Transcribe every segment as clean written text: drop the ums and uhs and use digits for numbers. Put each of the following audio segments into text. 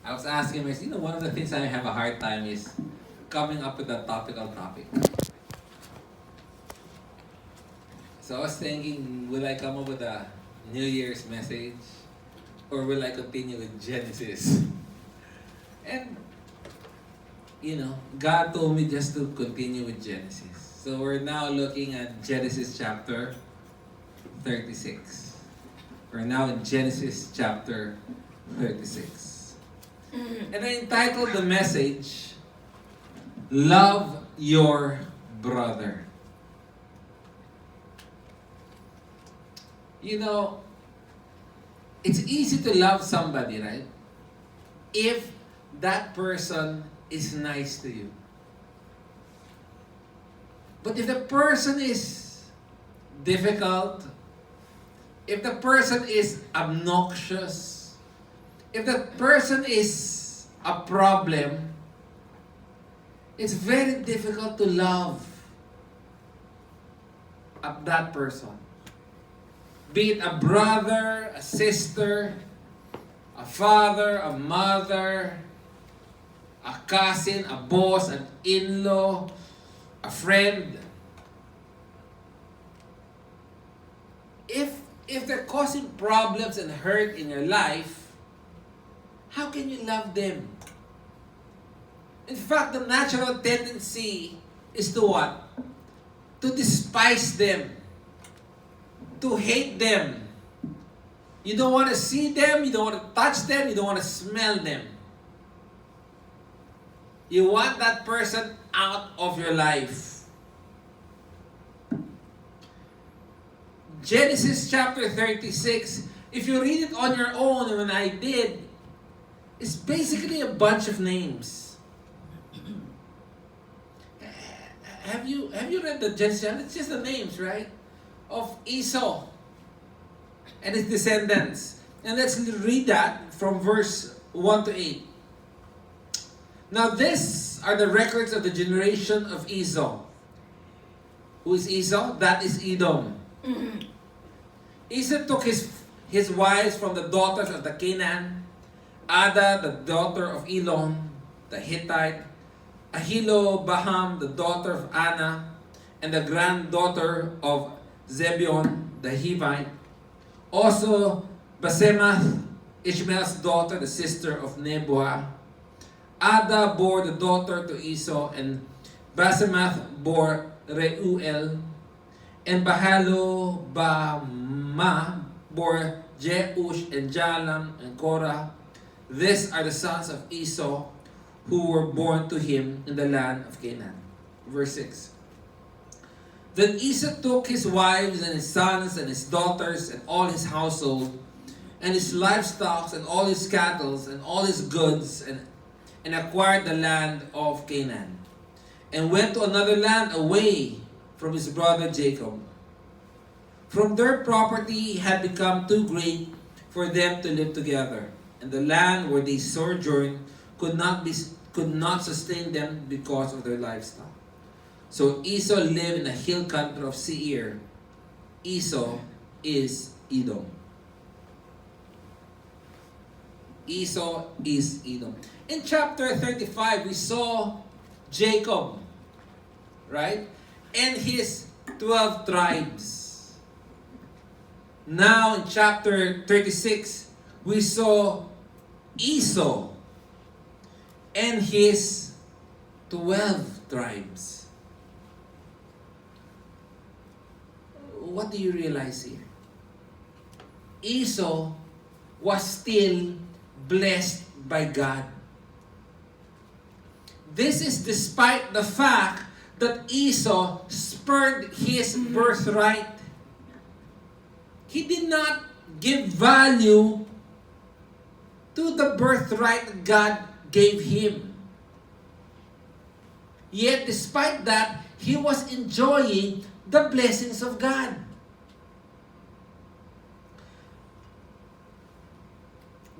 I was asking myself, one of the things I have a hard time is coming up with a topical topic. So I was thinking, will I come up with a New Year's message? Or will I continue with Genesis? And, God told me just to continue with Genesis. So we're now looking at Genesis chapter 36. We're now in Genesis chapter 36. And I entitled the message, Love Your Brother. It's easy to love somebody, right? If that person is nice to you. But if the person is difficult, if the person is obnoxious, if the person is a problem, it's very difficult to love that person. Be it a brother, a sister, a father, a mother, a cousin, a boss, an in-law, a friend. If they're causing problems and hurt in your life, how can you love them? In fact, the natural tendency is to what? To despise them. To hate them. You don't want to see them, you don't want to touch them, you don't want to smell them. You want that person out of your life. Genesis chapter 36, if you read it on your own, and when I did, it's basically a bunch of names. Have you read the Genesis? It's just the names, right? Of Esau and his descendants. And let's read that from verse 1 to 8. Now these are the records of the generation of Esau. Who is Esau? That is Edom. Esau took his wives from the daughters of the Canaan, Ada, the daughter of Elon, the Hittite, Ahilobaham, the daughter of Anna, and the granddaughter of Zebulun, the Hivite. Also, Basemath, Ishmael's daughter, the sister of Nebuah. Ada bore the daughter to Esau, and Basemath bore Reuel, and Bahalobama bore Jeush and Jalam and Korah. These are the sons of Esau who were born to him in the land of Canaan. Verse 6. Then Esau took his wives and his sons and his daughters and all his household and his livestock and all his cattle and all his goods and acquired the land of Canaan and went to another land away from his brother Jacob. From their property had become too great for them to live together, and the land where they sojourned could not sustain them because of their livestock. So Esau lived in the hill country of Seir. Esau is Edom. Esau is Edom. In chapter 35, we saw Jacob, right? And his 12 tribes. Now in chapter 36, we saw Esau and his 12 tribes. What do you realize here? Esau was still blessed by God. This is despite the fact that Esau spurned his birthright. He did not give value to the birthright God gave him. Yet despite that, he was enjoying the blessings of God.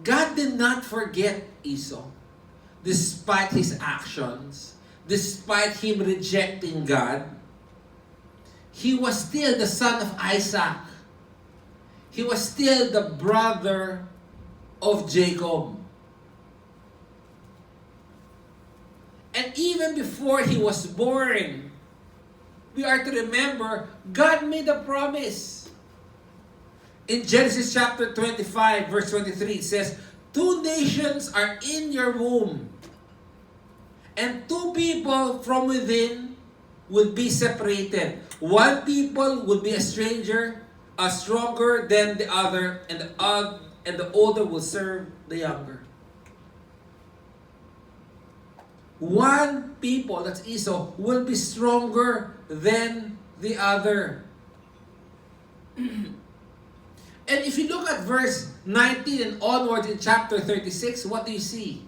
God did not forget Esau, despite his actions, despite him rejecting God. He was still the son of Isaac. He was still the brother of Jacob. And even before he was born, we are to remember God made a promise. In Genesis chapter 25, verse 23, it says, two nations are in your womb, and two people from within will be separated. One people will be a stranger, stronger than the other, and the older will serve the younger. One people, that's Esau, will be stronger than the other. And if you look at verse 19 and onwards in chapter 36, what do you see?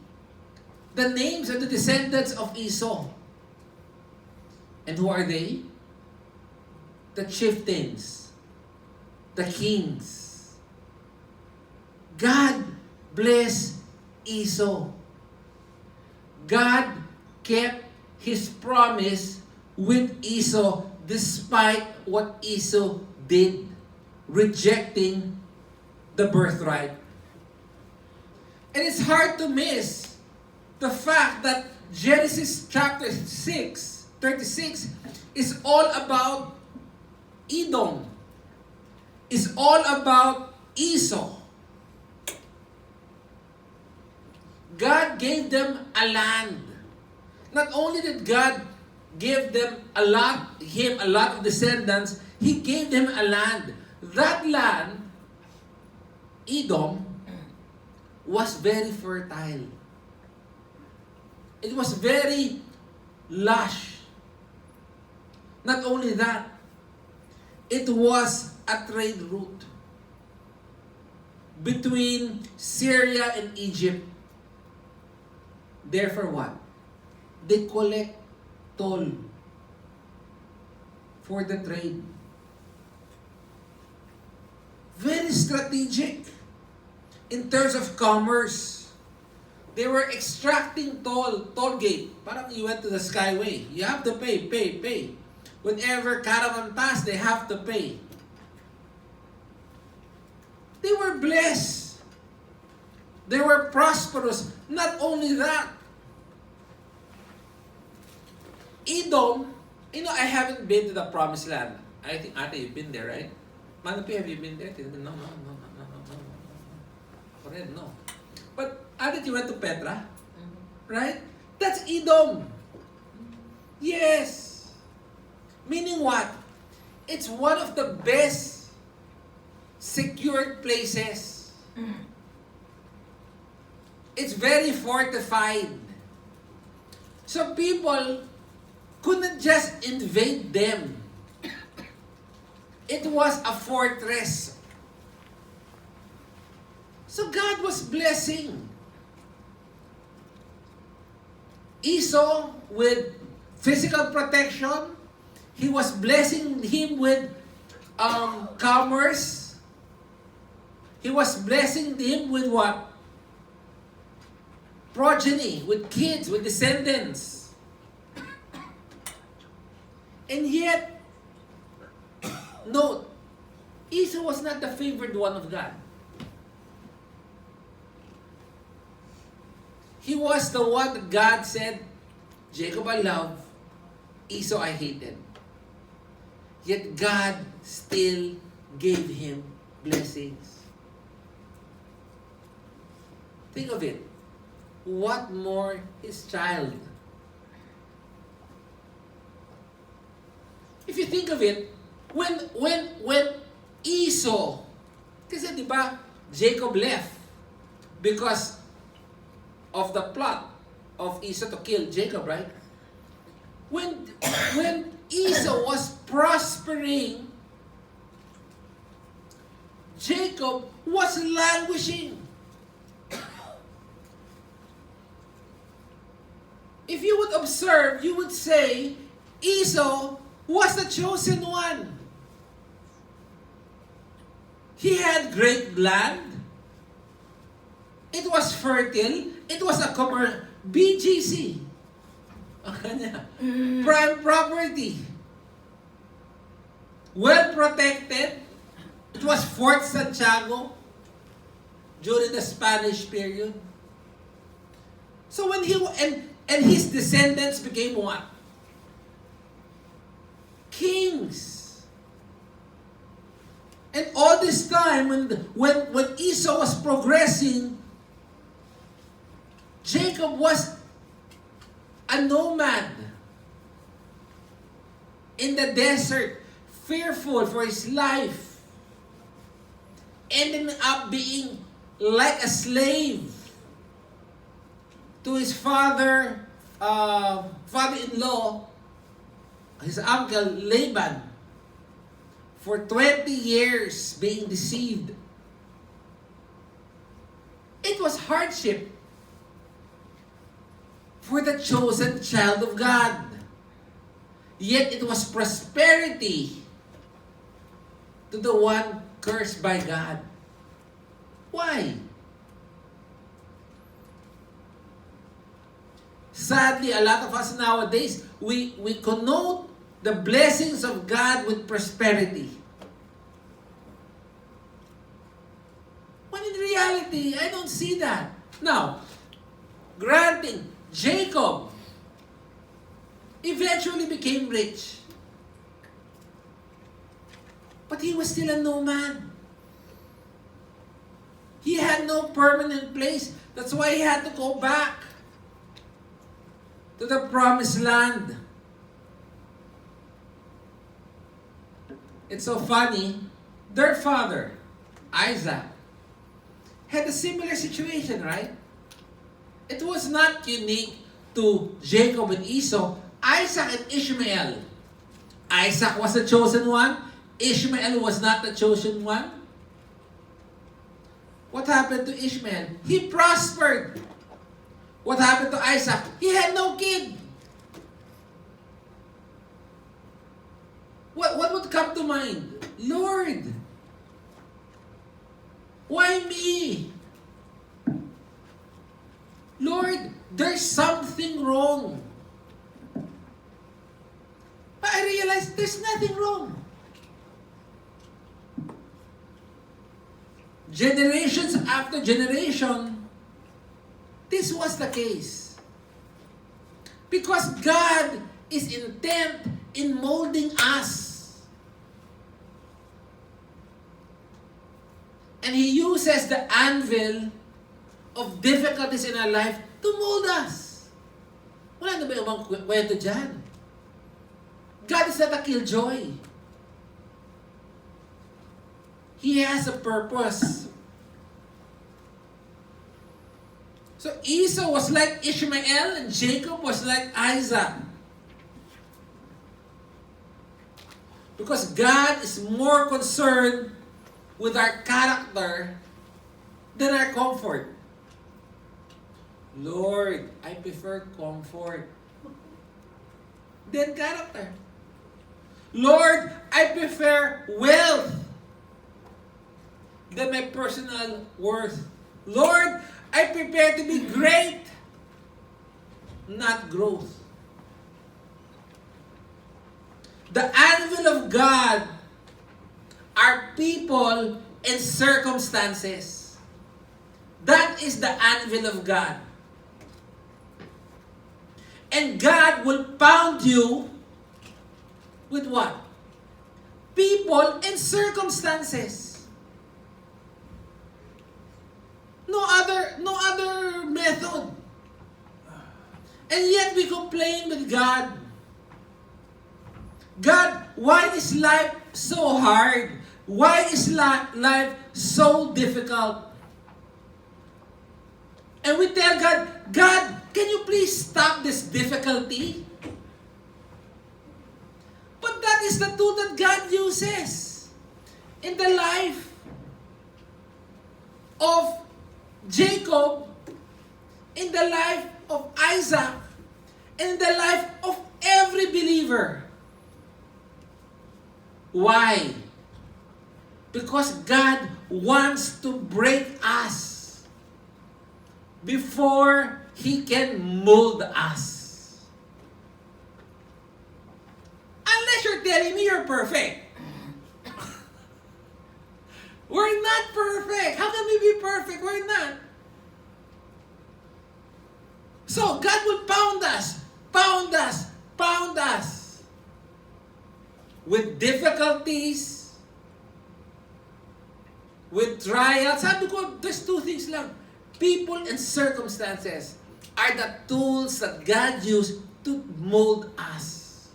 The names of the descendants of Esau. And who are they? The chieftains, the kings. God bless Esau. God kept his promise with Esau despite what Esau did, rejecting the birthright. And it's hard to miss the fact that Genesis chapter 36 is all about Edom. It's all about Esau. God gave them a land. Not only did God give them him a lot of descendants, he gave them a land. That land, Edom, was very fertile. It was very lush. Not only that, it was a trade route between Syria and Egypt. Therefore what? They collect toll for the trade. Very strategic in terms of commerce. They were extracting toll gate. Parang you went to the Skyway. You have to pay. Whenever caravan pass, they have to pay. They were blessed. They were prosperous. Not only that, Edom, I haven't been to the Promised Land. I think, Ate, you've been there, right? Manapi, have you been there? No. Already, no. But, Ate, you went to Petra? Right? That's Edom. Yes. Meaning what? It's one of the best secured places. It's very fortified. So people couldn't just invade them. It was a fortress. So God was blessing Esau with physical protection. He was blessing him with commerce. He was blessing him with what? Progeny, with kids, with descendants. And yet, note, Esau was not the favored one of God. He was the one that God said, Jacob I love, Esau I hated. Yet God still gave him blessings. Think of it. What more his child? If you think of it, when Esau, kasi di ba, Jacob left because of the plot of Esau to kill Jacob, right? When Esau was prospering, Jacob was languishing. If you would observe, you would say Esau was the chosen one. He had great land. It was fertile. It was a BGC. Prime property. Well protected. It was Fort Santiago during the Spanish period. So when And his descendants became what? Kings. And all this time, when Esau was progressing, Jacob was a nomad in the desert, fearful for his life, ending up being like a slave to his father-in-law, his uncle Laban, for 20 years being deceived. It was hardship for the chosen child of God. Yet it was prosperity to the one cursed by God. Why? Sadly, a lot of us nowadays, we connote the blessings of God with prosperity. When in reality, I don't see that. Now, granting, Jacob eventually became rich. But he was still a nomad. He had no permanent place. That's why he had to go back to the promised land. It's so funny. Their father, Isaac, had a similar situation, right? It was not unique to Jacob and Esau. Isaac and Ishmael. Isaac was the chosen one. Ishmael was not the chosen one. What happened to Ishmael? He prospered. What happened to Isaac? He had no kid. What would come to mind? Lord, why me? Lord, there's something wrong. But I realized there's nothing wrong. Generations after generation, this was the case. Because God is intent in molding us. And He uses the anvil of difficulties in our life to mold us. Wala na ba yung mga kwento dyan? God is not a killjoy. He has a purpose. So Esau was like Ishmael and Jacob was like Isaac. Because God is more concerned with our character than our comfort. Lord, I prefer comfort than character. Lord, I prefer wealth than my personal worth. Lord, I prepare to be great, not growth. The anvil of God are people and circumstances. That is the anvil of God. And God will pound you with what? People and circumstances. No other method. And yet we complain with God. God, why is life so hard? Why is life so difficult? And we tell God, God, can you please stop this difficulty? But that is the tool that God uses in the life of Jacob, in the life of Isaac, and in the life of every believer. Why? Because God wants to break us before He can mold us. Unless you're telling me you're perfect. We're not perfect. How can we be perfect? We're not. So God will pound us, pound us, pound us with difficulties, with trials. Sabi ko, there's two things lang. People and circumstances are the tools that God used to mold us.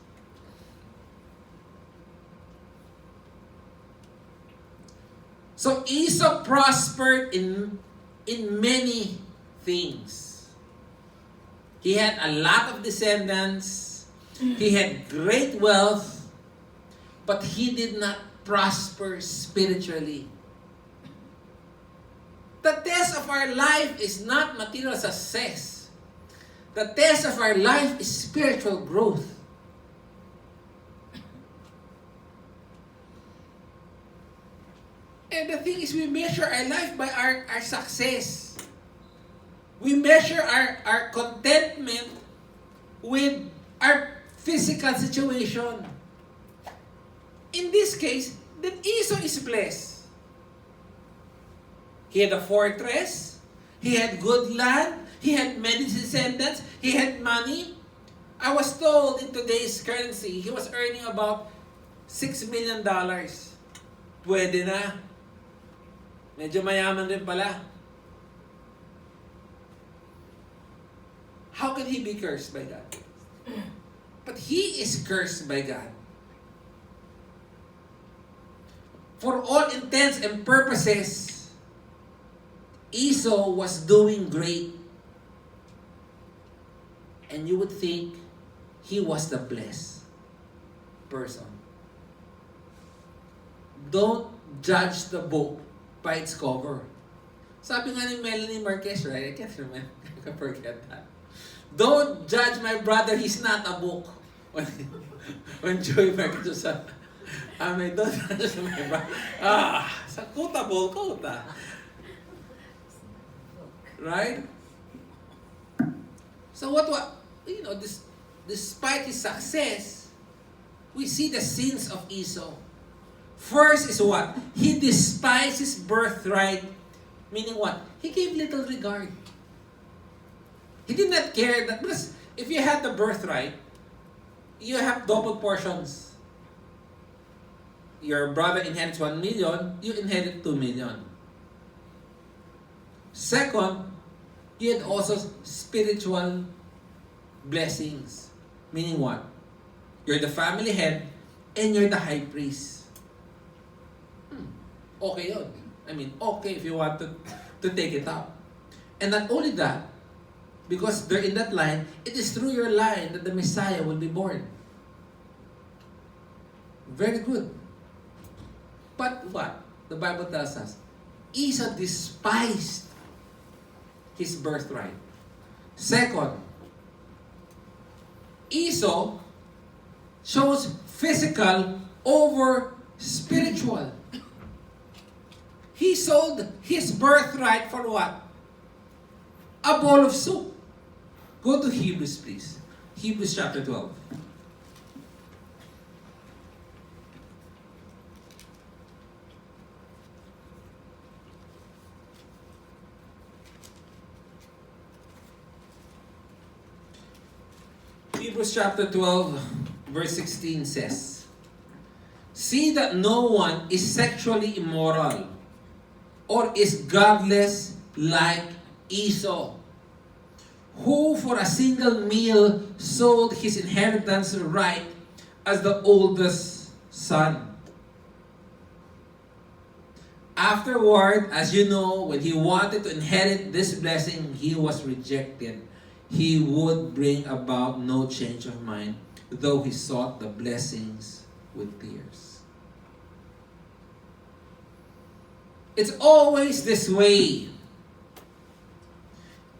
So Esau prospered in many things. He had a lot of descendants. He had great wealth. But he did not prosper spiritually. The test of our life is not material success. The test of our life is spiritual growth. And the thing is, we measure our life by our success. We measure our contentment with our physical situation. In this case, then Esau is blessed. He had a fortress. He had good land. He had many descendants. He had money. I was told in today's currency, he was earning about $6 million. Pwede na. Medyo mayaman rin pala. How can he be cursed by God? But he is cursed by God. For all intents and purposes, Esau was doing great. And you would think he was the blessed person. Don't judge the book by its cover. Sabi nga ni Melanie Marquez, right? I can't remember. I can forget that. Don't judge my brother, he's not a book. When Joey Marquez said, don't judge my brother. Sa quotable, quota. Right? So despite his success, we see the sins of Esau. First is what? He despised his birthright. Meaning what? He gave little regard. He did not care that, because if you had the birthright, you have double portions. Your brother inherits 1 million, you inherit 2 million. Second, you had also spiritual blessings. Meaning what? You're the family head and you're the high priest. Okay yun. I mean, okay if you want to take it up. And not only that, because they're in that line, it is through your line that the Messiah will be born. Very good. But what? The Bible tells us, Esau despised his birthright. Second, Esau chose physical over spiritual. He sold his birthright for what? A bowl of soup. Go to Hebrews, please. Hebrews chapter 12. Hebrews chapter 12, verse 16 says, "See that no one is sexually immoral or is godless like Esau, who for a single meal sold his inheritance right as the oldest son. Afterward, as you know, when he wanted to inherit this blessing, he was rejected. He would bring about no change of mind, though he sought the blessings with tears." It's always this way.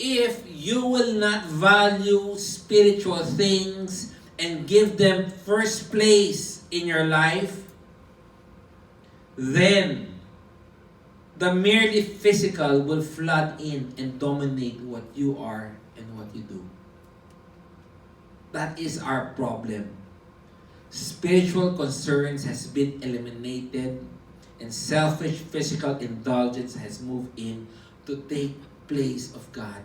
If you will not value spiritual things and give them first place in your life, then the merely physical will flood in and dominate what you are and what you do. That is our problem. Spiritual concerns has been eliminated and selfish physical indulgence has moved in to take place of God.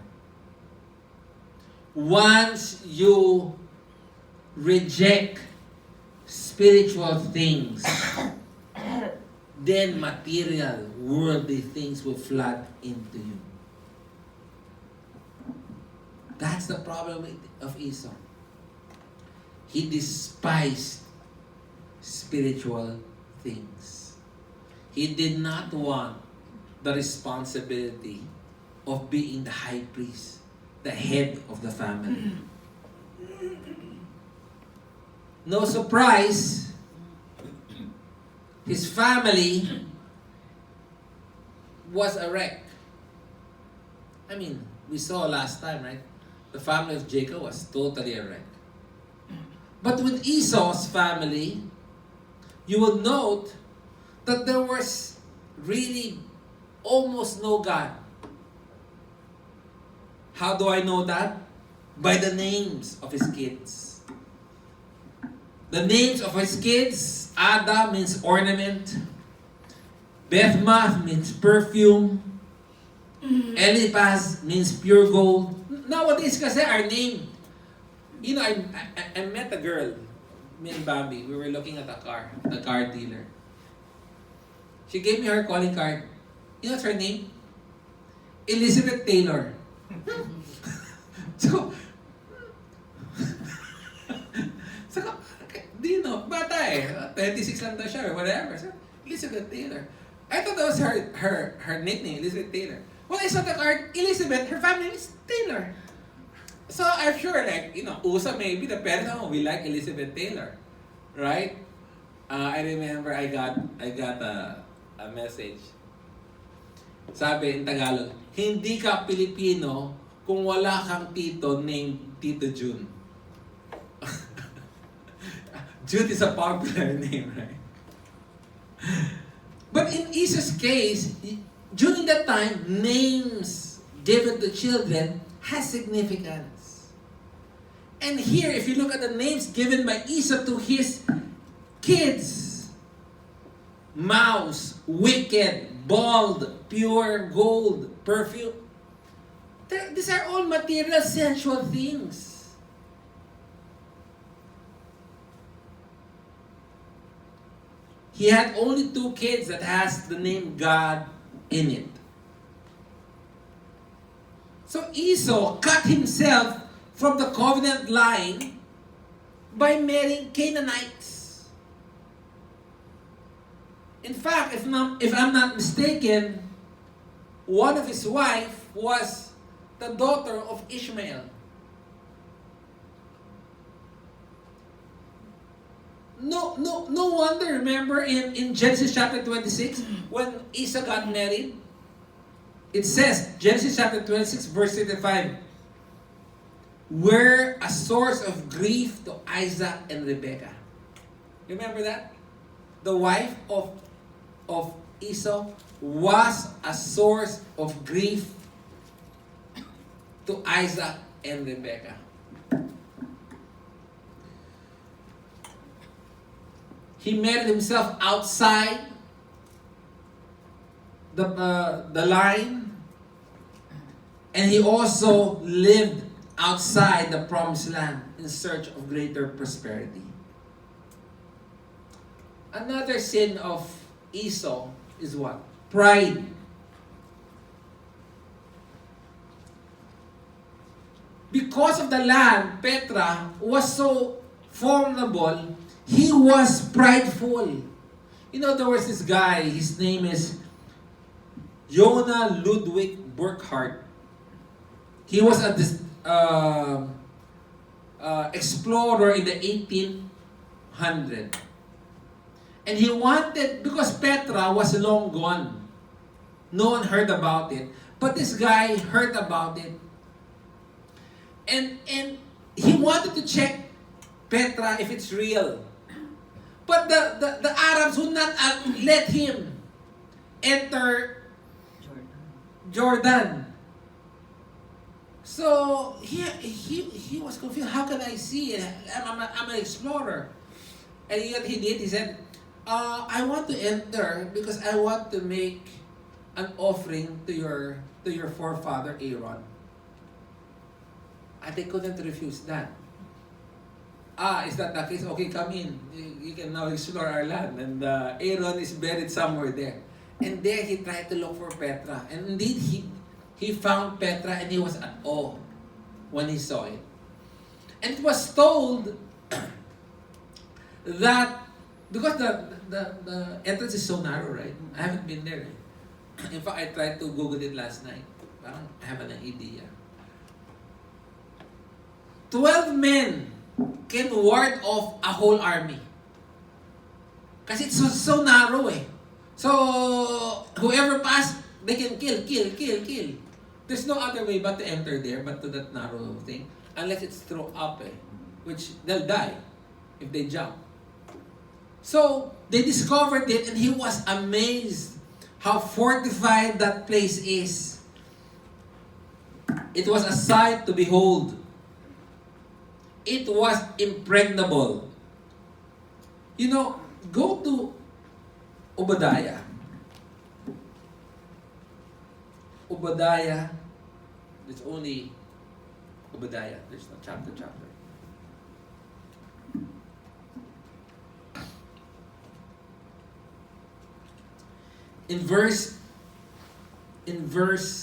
Once you reject spiritual things, then material, worldly things will flood into you. That's the problem of Esau. He despised spiritual things. He did not want the responsibility of being the high priest, the head of the family. No surprise, his family was a wreck. I mean, we saw last time, right? The family of Jacob was totally a wreck. But with Esau's family, you will note that there was really almost no God. How do I know that? By the names of his kids. The names of his kids, Ada means ornament, Bethmath means perfume, Eliphaz means pure gold. Nowadays kasi our name, you know, I met a girl, me and Bambi, we were looking at a car dealer. She gave me her calling card. You know what's her name? Elizabeth Taylor. so, do you know, bata eh, 26 lang daw siya or whatever. So, Elizabeth Taylor. I thought that was her nickname, Elizabeth Taylor. When I saw the card, Elizabeth, her family is Taylor. So I'm sure, like, you know, usa maybe the parents, oh, we like Elizabeth Taylor, right? I remember I got a message. Sabi in Tagalog, hindi ka Pilipino kung wala kang tito named Tito June. June is a popular name, right? But in Esau's case, during that time, names given to children has significance. And here, if you look at the names given by Esau to his kids, mouse, wicked, bald, pure gold, perfume, these are all material, sensual things. He had only 2 kids that has the name God in it. So Esau cut himself from the covenant line by marrying Canaanites. In fact, if I'm not mistaken, one of his wife was the daughter of Ishmael. No wonder, remember in Genesis chapter 26, when Esau got married, it says, Genesis chapter 26, verse 35, were a source of grief to Isaac and Rebekah. Remember that? The wife of Esau was a source of grief to Isaac and Rebekah. He married himself outside the line, and he also lived outside the promised land in search of greater prosperity. Another sin of Esau is what? Pride. Because of the land, Petra was so formidable, he was prideful. You know, there was this guy, his name is Jonah Ludwig Burckhardt. He was a explorer in the 1800s. And he wanted, because Petra was long gone, no one heard about it. But this guy heard about it. And he wanted to check Petra if it's real. But the Arabs would not let him enter Jordan. So he was confused. How can I see it? I'm an explorer. And yet he did. He said, I want to enter because I want to make an offering to your forefather Aaron. And they couldn't refuse that. Is that the case? Okay, come in. You can now explore our land. And Aaron is buried somewhere there. And there he tried to look for Petra. And indeed, he found Petra and he was at awe when he saw it. And it was told that, because the entrance is so narrow, right? I haven't been there. In fact, I tried to Google it last night. Parang I have an idea. 12 men can ward off a whole army. Kasi it's so narrow eh. So, whoever pass, they can kill. There's no other way but to enter there, but to that narrow thing. Unless it's thrown up eh. Which, they'll die if they jump. So, they discovered it and he was amazed how fortified that place is. It was a sight to behold. It was impregnable. You know, go to Obadiah. Obadiah, there's only Obadiah. There's no chapter. In verse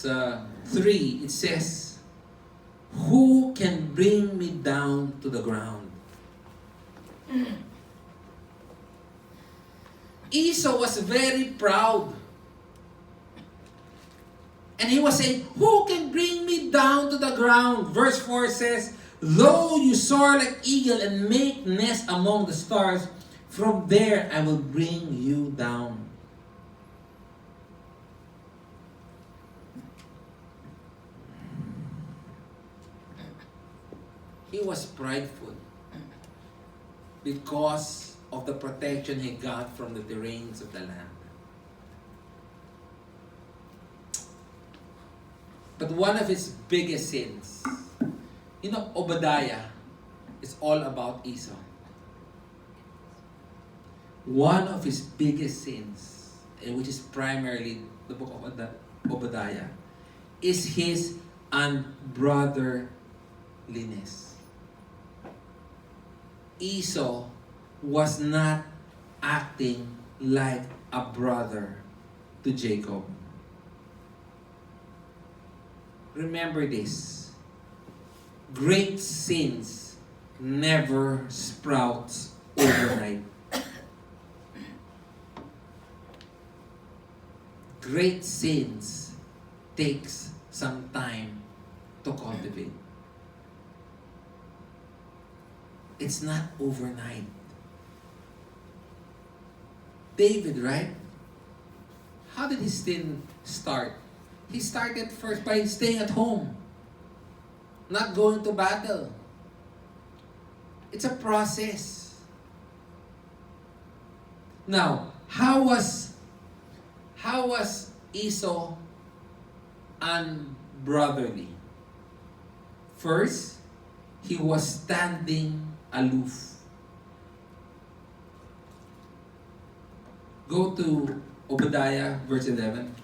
3, it says, "Who can bring me down to the ground?" Esau was very proud. And he was saying, "Who can bring me down to the ground?" Verse 4 says, "Though you soar like eagle and make nest among the stars, from there I will bring you down." He was prideful because of the protection he got from the terrains of the land. But one of his biggest sins, you know, Obadiah is all about Esau. One of his biggest sins, which is primarily the book of Obadiah, is his unbrotherliness. Esau was not acting like a brother to Jacob. Remember this. Great sins never sprouts overnight. Great sins takes some time to cultivate. It's not overnight. David, right? How did his sin start? He started first by staying at home, not going to battle. It's a process. Now, how was Esau unbrotherly? First, he was standing aloof. Go to Obadiah, verse 11.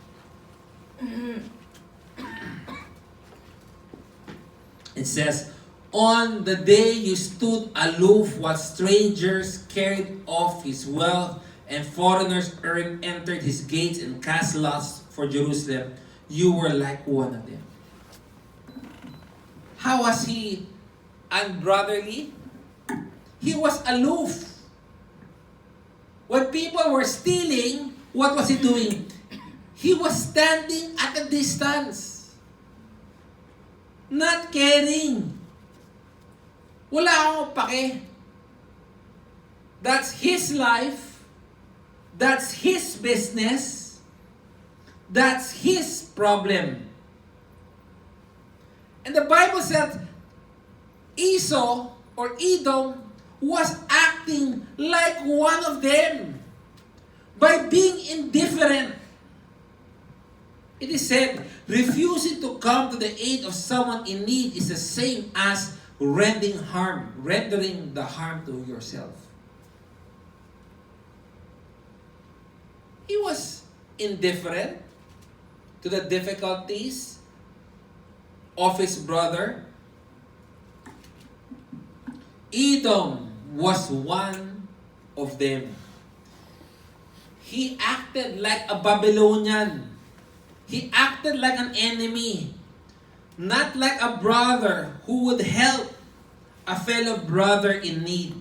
It says, "On the day you stood aloof while strangers carried off his wealth and foreigners entered his gates and cast lots for Jerusalem, you were like one of them." How was he unbrotherly? He was aloof. When people were stealing, what was he doing? He was standing at a distance. Not caring. Wala akong pake. That's his life. That's his business. That's his problem. And the Bible said Esau or Edom was acting like one of them by being indifferent. It is said, refusing to come to the aid of someone in need is the same as rendering the harm to yourself. He was indifferent to the difficulties of his brother. Edom was one of them. He acted like a Babylonian. He acted like an enemy, not like a brother who would help a fellow brother in need.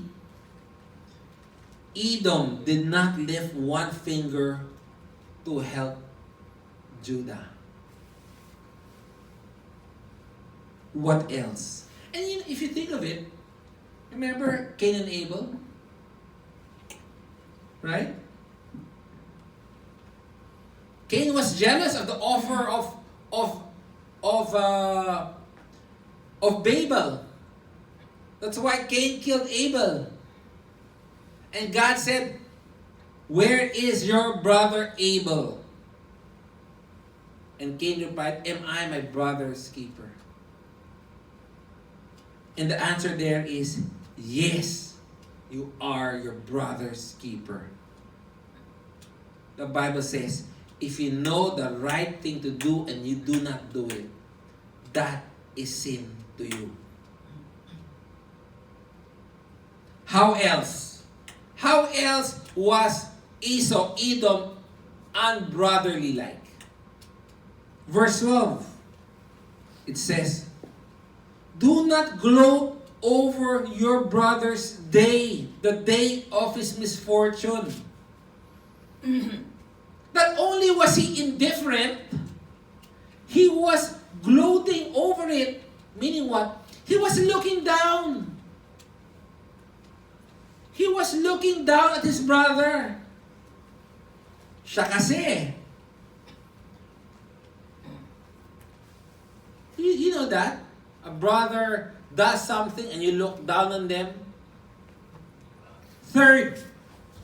Edom did not lift one finger to help Judah. What else? And if you think of it, remember Cain and Abel? Right? Cain was jealous of the offer of Babel. That's why Cain killed Abel. And God said, "Where is your brother Abel?" And Cain replied, "Am I my brother's keeper?" And the answer there is, yes, you are your brother's keeper. The Bible says, if you know the right thing to do and you do not do it, that is sin to you. How else? How else was Edom unbrotherly like? Verse 12, it says, "Do not gloat over your brother's day, the day of his misfortune." Not only was he indifferent, he was gloating over it. Meaning what? He was looking down. He was looking down at his brother. Siya kasi. You know that? A brother does something and you look down on them. Third,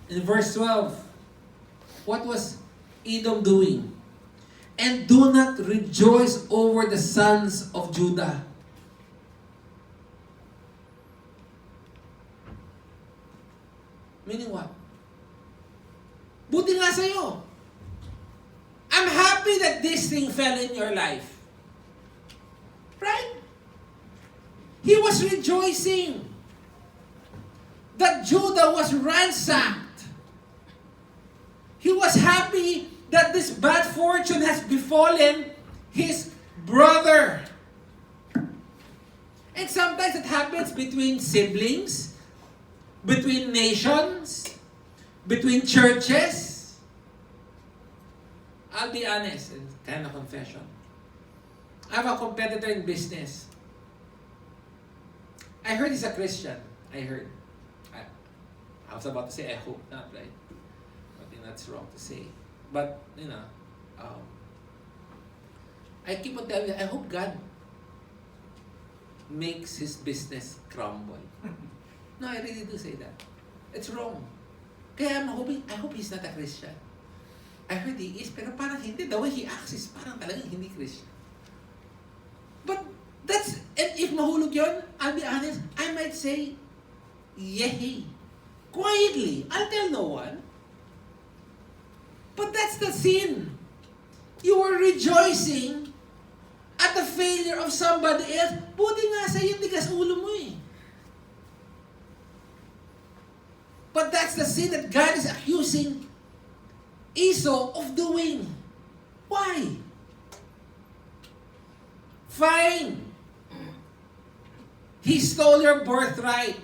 in verse 12, what was Edom doing? "And do not rejoice over the sons of Judah." Meaning what? Buti nga sa'yo. I'm happy that this thing fell in your life. Right? He was rejoicing that Judah was ransacked. He was happy that this bad fortune has befallen his brother. And sometimes it happens between siblings, between nations, between churches. I'll be honest, and kind of confession. I have a competitor in business. I heard he's a Christian. I was about to say, I hope not, right? I think that's wrong to say. But, I keep on telling you, I hope God makes his business crumble. No, I really do say that. It's wrong. Kaya I hope he's not a Christian. I heard he is, pero parang hindi. The way he acts is parang talagang hindi Christian. But and if mahulog yun, I'll be honest, I might say, yay. Quietly. I'll tell no one. But that's the sin. You were rejoicing at the failure of somebody else. Buti nga sa'yo, tigas ulo mo eh. But that's the sin that God is accusing Esau of doing. Why? Fine. He stole your birthright.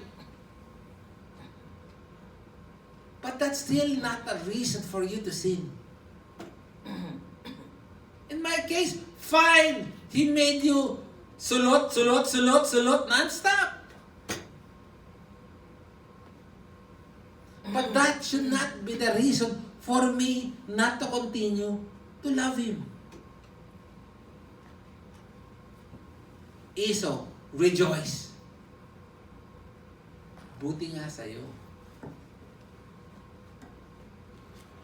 But that's still not a reason for you to sin. In my case, fine. He made you sulot non-stop. But that should not be the reason for me not to continue to love him. Esau, rejoice. Buti nga sa'yo.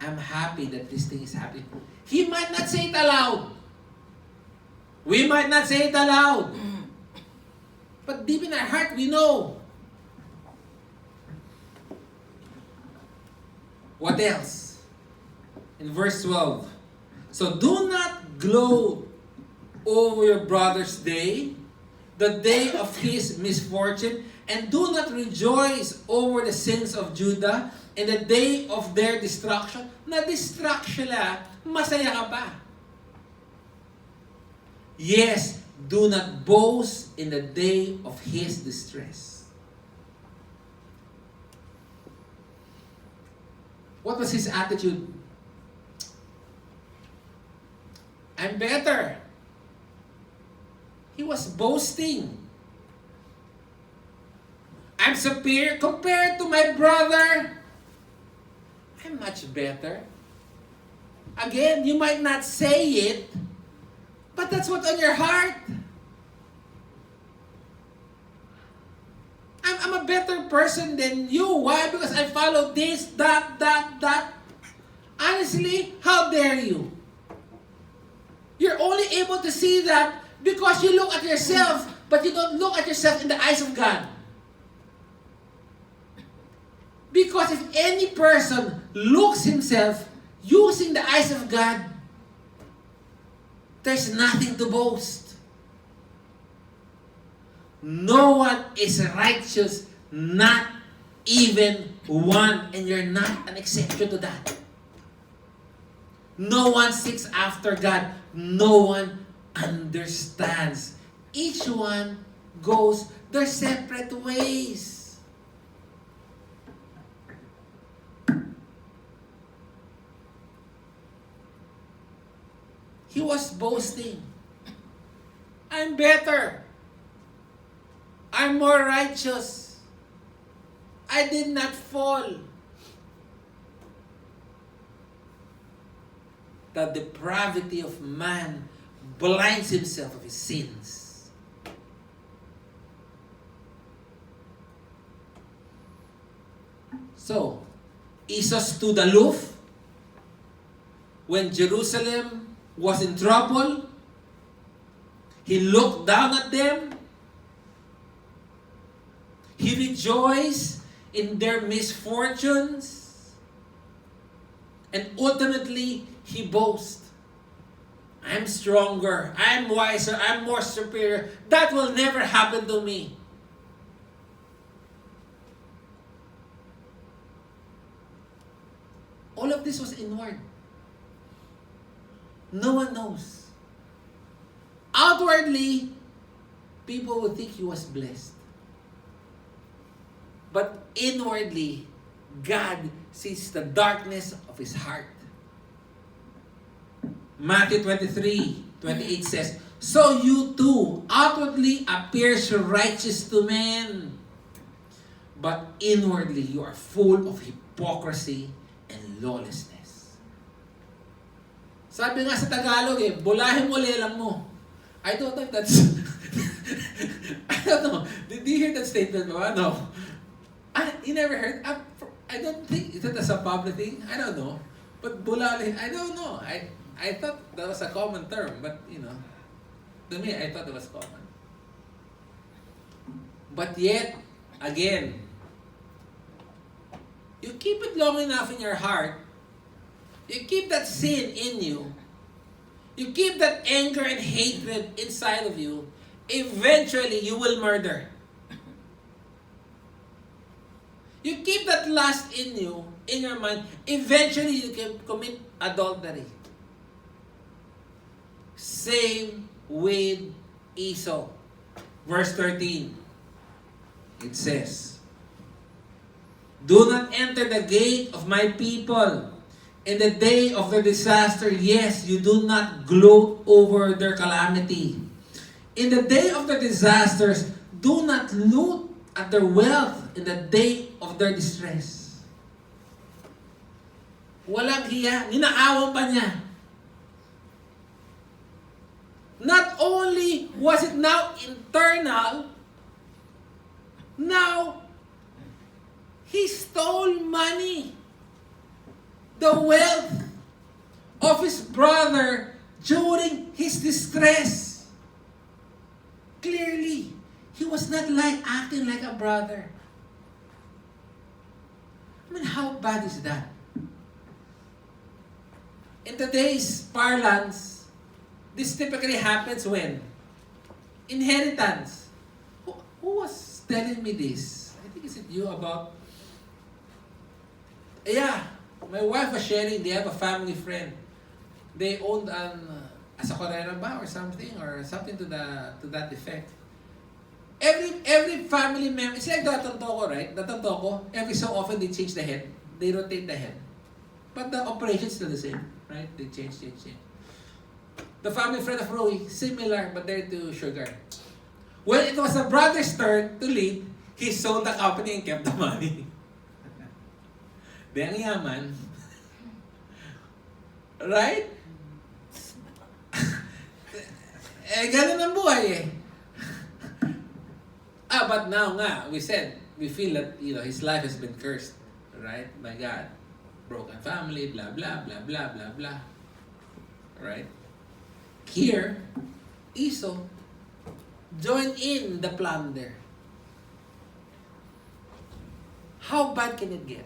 I'm happy that this thing is happening. He might not say it aloud. We might not say it aloud. But deep in our heart, we know. What else? In verse 12. "So do not gloat over your brother's day, the day of his misfortune, and do not rejoice over the sins of Judah in the day of their destruction. Na-distract sila, masaya ka ba? Yes, do not boast in the day of his distress. What was his attitude? I'm better. He was boasting. I'm superior compared to my brother. I'm much better. Again, you might not say it, but that's what's on your heart. I'm a better person than you. Why? Because I follow this, that. Honestly, how dare you? You're only able to see that because you look at yourself, but you don't look at yourself in the eyes of God. Because if any person looks himself using the eyes of God, there's nothing to boast. No one is righteous, not even one, and you're not an exception to that. No one seeks after God. No one understands. Each one goes their separate ways. He was boasting. I'm better. I'm more righteous. I did not fall. The depravity of man blinds himself of his sins. So, Esau stood aloof when Jerusalem was in trouble. He looked down at them. He rejoiced in their misfortunes. And ultimately, he boasts. I'm stronger. I'm wiser. I'm more superior. That will never happen to me. All of this was inward. No one knows. Outwardly, people would think he was blessed. But inwardly, God sees the darkness of his heart. Matthew 23:28 says, so you too outwardly appear righteous to men, but inwardly you are full of hypocrisy and lawlessness. Sabi nga sa Tagalog bulahin mo, lelang mo. I don't know if that's I don't know. Did you hear that statement? No. You never heard? I don't think, is that a public thing? I don't know. But bulahin, I don't know. I thought that was a common term, but to me, I thought it was common. But yet, again, you keep it long enough in your heart, you keep that sin in you, you keep that anger and hatred inside of you, eventually you will murder. You keep that lust in you, in your mind, eventually you can commit adultery. Same with Esau. Verse 13. It says, do not enter the gate of my people in the day of their disaster. Yes, you do not gloat over their calamity. In the day of their disasters, do not loot at their wealth in the day of their distress. Walang hiya, ninaawan pa niya. Not only was it now internal, now he stole money, the wealth of his brother during his distress. Clearly, he was not acting like a brother. I mean, how bad is that? In today's parlance, this typically happens when? Inheritance. telling me this. I think it's you about, yeah, my wife was sharing, they have a family friend. They owned a sakorera ba or something to that effect. Every family member, it's like the Tantoko, right? The Tantoko, every so often they change the head. They rotate the head. But the operation is still the same, right? They change. The family friend of Roy, similar, but they're to Sugar. When it was the brother's turn to lead, he sold the company and kept the money. Di ang yaman. Right? Ganun ang buhay eh. But now nga, we feel that, his life has been cursed. Right? My God. Broken family, blah, blah, blah, blah, blah, blah. Right? Here, Esau joined in the plunder. How bad can it get?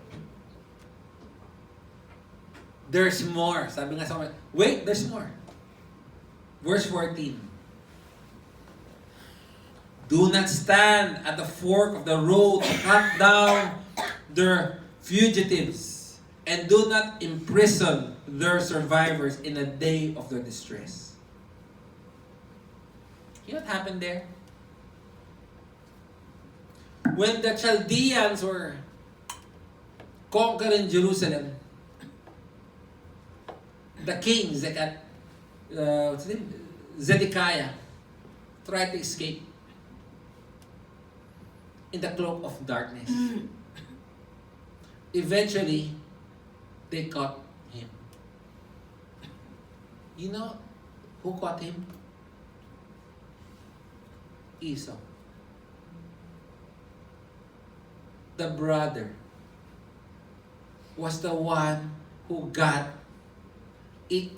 There's more. Sabi nga sa wait, there's more. Verse 14. Do not stand at the fork of the road to cut down their fugitives, and do not imprison their survivors in the day of their distress. You know what happened there? When the Chaldeans were conquering Jerusalem, the king, Zedekiah, tried to escape in the cloak of darkness. Eventually, they caught him. You know who caught him? Esau. The brother was the one who got it,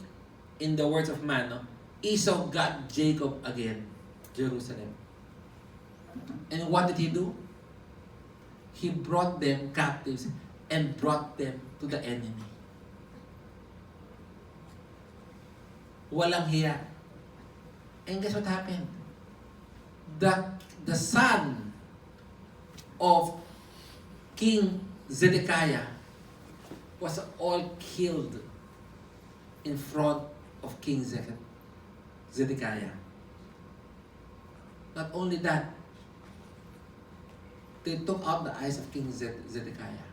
in the words of man, no? Esau got Jacob again, Jerusalem. And what did he do? He brought them captives and brought them to the enemy. Walang hiya. And guess what happened? The son of King Zedekiah was all killed in front of King Zedekiah. Not only that, they took out the eyes of King Zedekiah.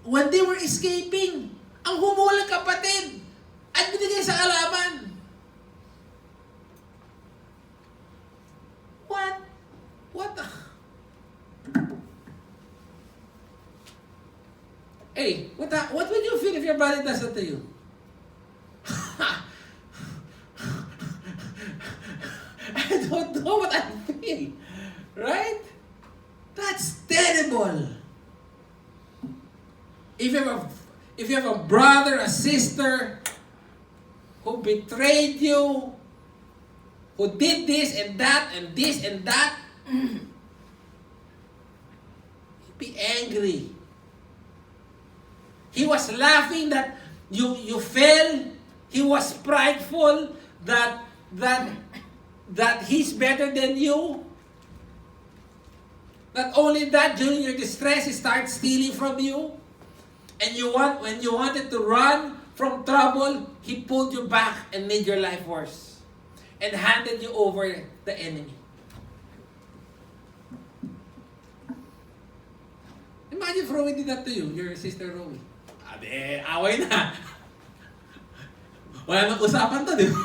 When they were escaping, ang humulang kapatid at binigay sa kalaban. What the? Hey, what would you feel if your brother does that to you? I don't know what I feel. Right? That's terrible. If you have a brother, a sister who betrayed you, who did this and that and this and that, be angry. He was laughing that you fell. He was prideful that he's better than you. Not only that, during your distress, he starts stealing from you. And when you wanted to run from trouble, he pulled you back and made your life worse. And handed you over the enemy. Imagine if Rowie did that to you, your sister Rowie. Ade, away na. Wala nang usapan to, di ba?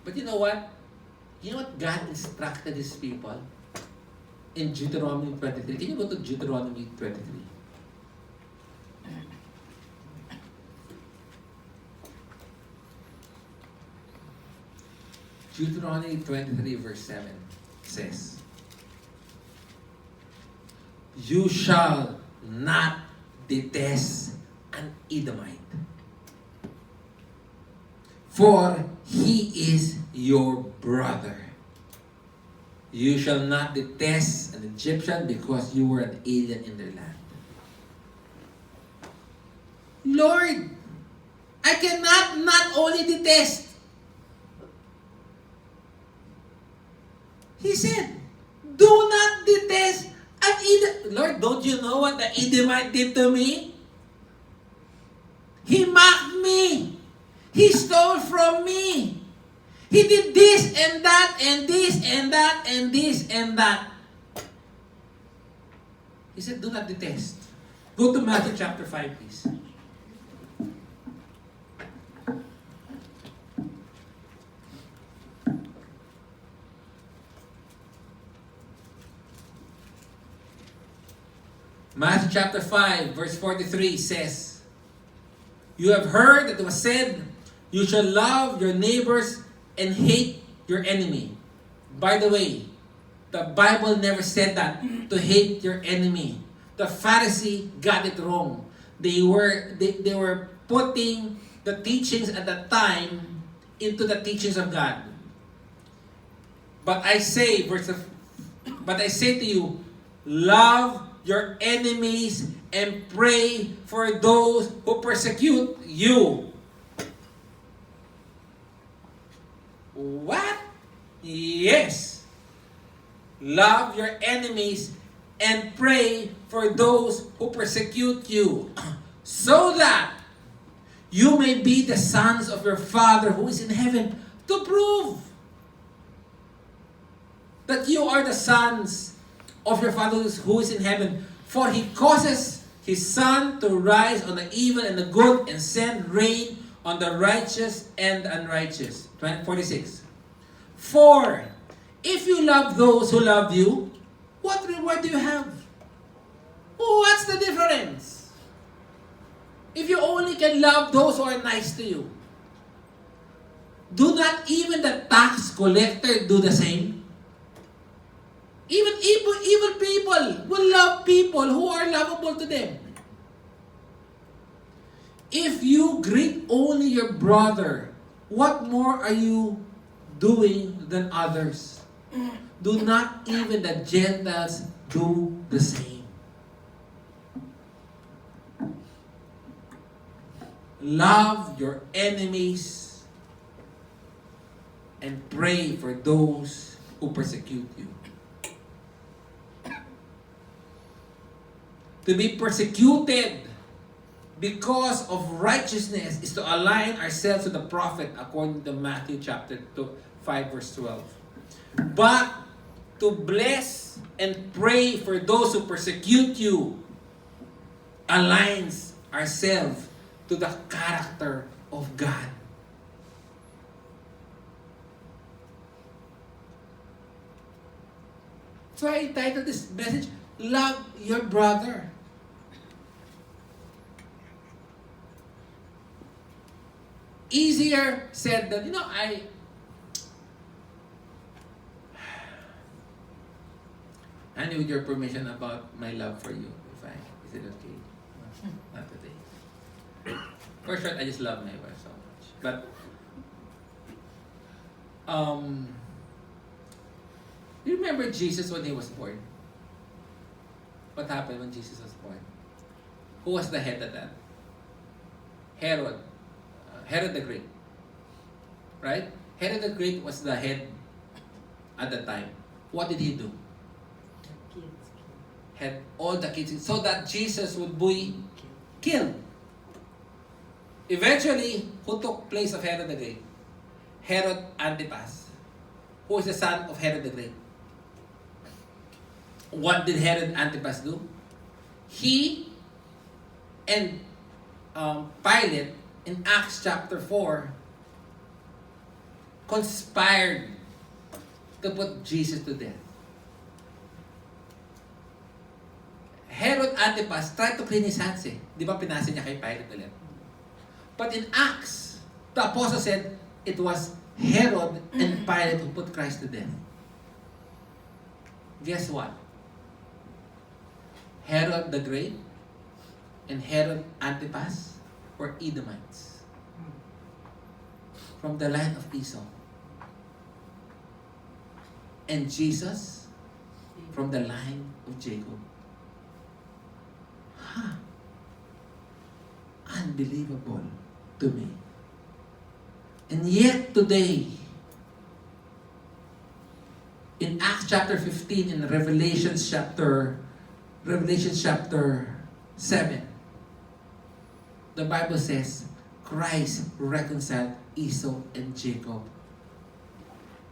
But you know what? You know what God instructed His people? In Deuteronomy 23. Can you go to Deuteronomy 23? Deuteronomy 23 verse 7 says, you shall not detest an Edomite, for he is your brother. You shall not detest an Egyptian because you were an alien in their land. Lord, I cannot not only detest. He said, do not detest an Edomite. Lord, don't you know what the Edomite did to me? He mocked me. He stole from me. He did this and that and this and that and this and that. He said, do not detest. Go to Matthew chapter 5, please. Matthew chapter 5, verse 43 says, you have heard that it was said, you shall love your neighbors and hate your enemy. By the way, the Bible never said that, to hate your enemy. The Pharisee got it wrong. They were putting the teachings at that time into the teachings of God. But I say to you, love your enemies and pray for those who persecute you. What? Yes. Love your enemies and pray for those who persecute you, so that you may be the sons of your Father who is in heaven. To prove that you are the sons of your Father who is in heaven. For He causes His sun to rise on the evil and the good, and send rain on the righteous and the unrighteous. 46. For if you love those who love you, what reward do you have? What's the difference? If you only can love those who are nice to you, do not even the tax collector do the same? Even evil people will love people who are lovable to them. If you greet only your brother, what more are you doing than others? Do not even the Gentiles do the same? Love your enemies and pray for those who persecute you. To be persecuted because of righteousness is to align ourselves to the prophet, according to Matthew chapter 5 verse 12. But to bless and pray for those who persecute you aligns ourselves to the character of God. So I entitled this message, Love Your Brother. Easier said than, I need your permission about my love for you. Is it okay? Not today. For short, I just love my wife so much. But, you remember Jesus when He was born? What happened when Jesus was born? Who was the head of that? Herod. Herod the Great. Right? Herod the Great was the head at the time. What did he do? Had all the kids, so that Jesus would be killed. Eventually, who took place of Herod the Great? Herod Antipas, who is the son of Herod the Great. What did Herod Antipas do? He and Pilate in Acts chapter 4 conspired to put Jesus to death. Herod Antipas tried to clean his hands eh. Di ba pinasa niya kay Pilate ulit? But in Acts, the apostle said it was Herod and Pilate who put Christ to death. Guess what? Herod the Great and Herod Antipas were Edomites from the line of Esau. And Jesus from the line of Jacob. Unbelievable. to me. And yet today, in Acts chapter 15 and Revelation chapter 7, the Bible says, Christ reconciled Esau and Jacob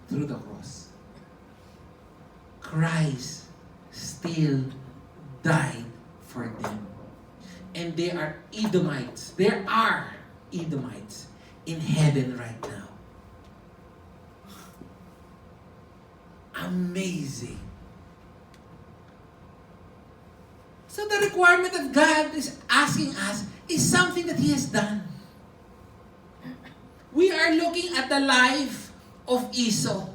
through the cross. Christ still died for them. And they are Edomites. There are Edomites in heaven right now. Amazing. So the requirement of God is asking us is something that He has done. We are looking at the life of Esau.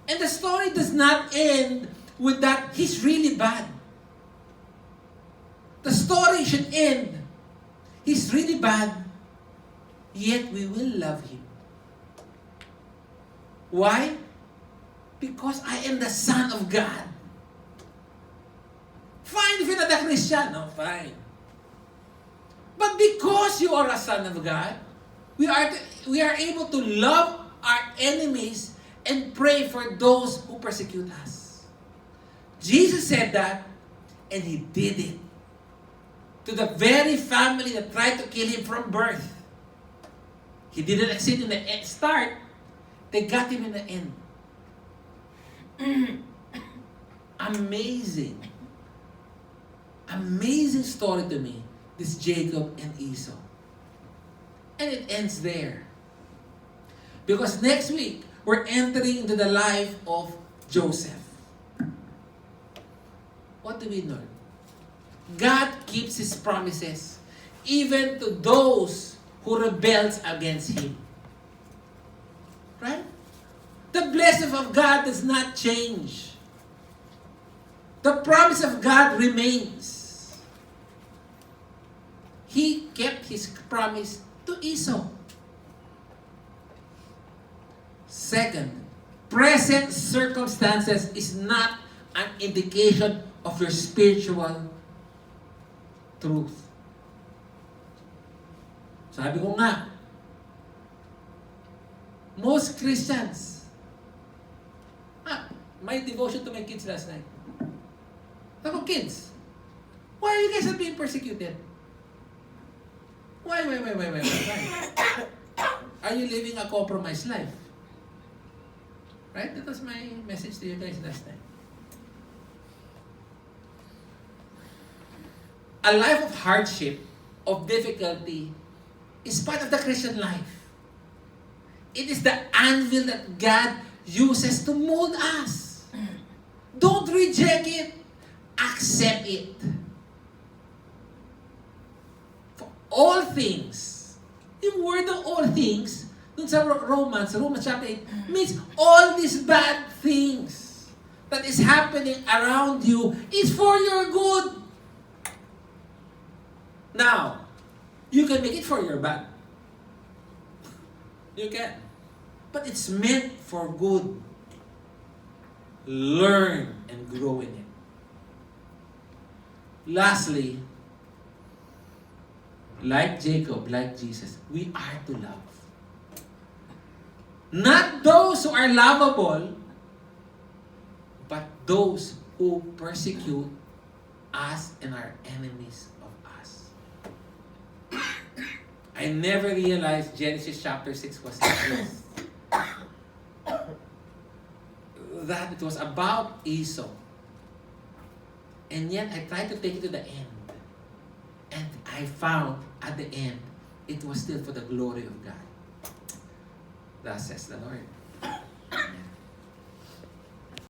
And the story does not end with that he's really bad. The story should end. He's really bad, yet we will love him. Why? Because I am the Son of God. Fine if you're not a Christian, no, fine. But because you are a son of God, we are able to love our enemies and pray for those who persecute us. Jesus said that, and He did it to the very family that tried to kill Him from birth. He didn't exist in the start. They got Him in the end. Amazing. Amazing story to me, this Jacob and Esau. And it ends there. Because next week, we're entering into the life of Joseph. What do we learn? God keeps His promises, even to those who rebels against Him. Right? The blessing of God does not change. The promise of God remains. He kept His promise to Esau. Second, present circumstances is not an indication of your spiritual truth. Sabi ko nga, most Christians, my devotion to my kids last night. Ako, kids, why are you guys not being persecuted? Why? Are you living a compromised life? Right? That was my message to you guys last time. A life of hardship, of difficulty, is part of the Christian life. It is the anvil that God uses to mold us. Don't reject it. Accept it. For all things, yung word of all things, dun sa Romans chapter 8, means all these bad things that is happening around you is for your good. Now, you can make it for your bad. You can. But it's meant for good. Learn and grow in it. Lastly, like Jacob, like Jesus, we are to love. Not those who are lovable, but those who persecute us and are enemies of us. I never realized Genesis chapter 6 was this. That it was about Esau. And yet I tried to take it to the end. And I found at the end, it was still for the glory of God. Thus says the Lord.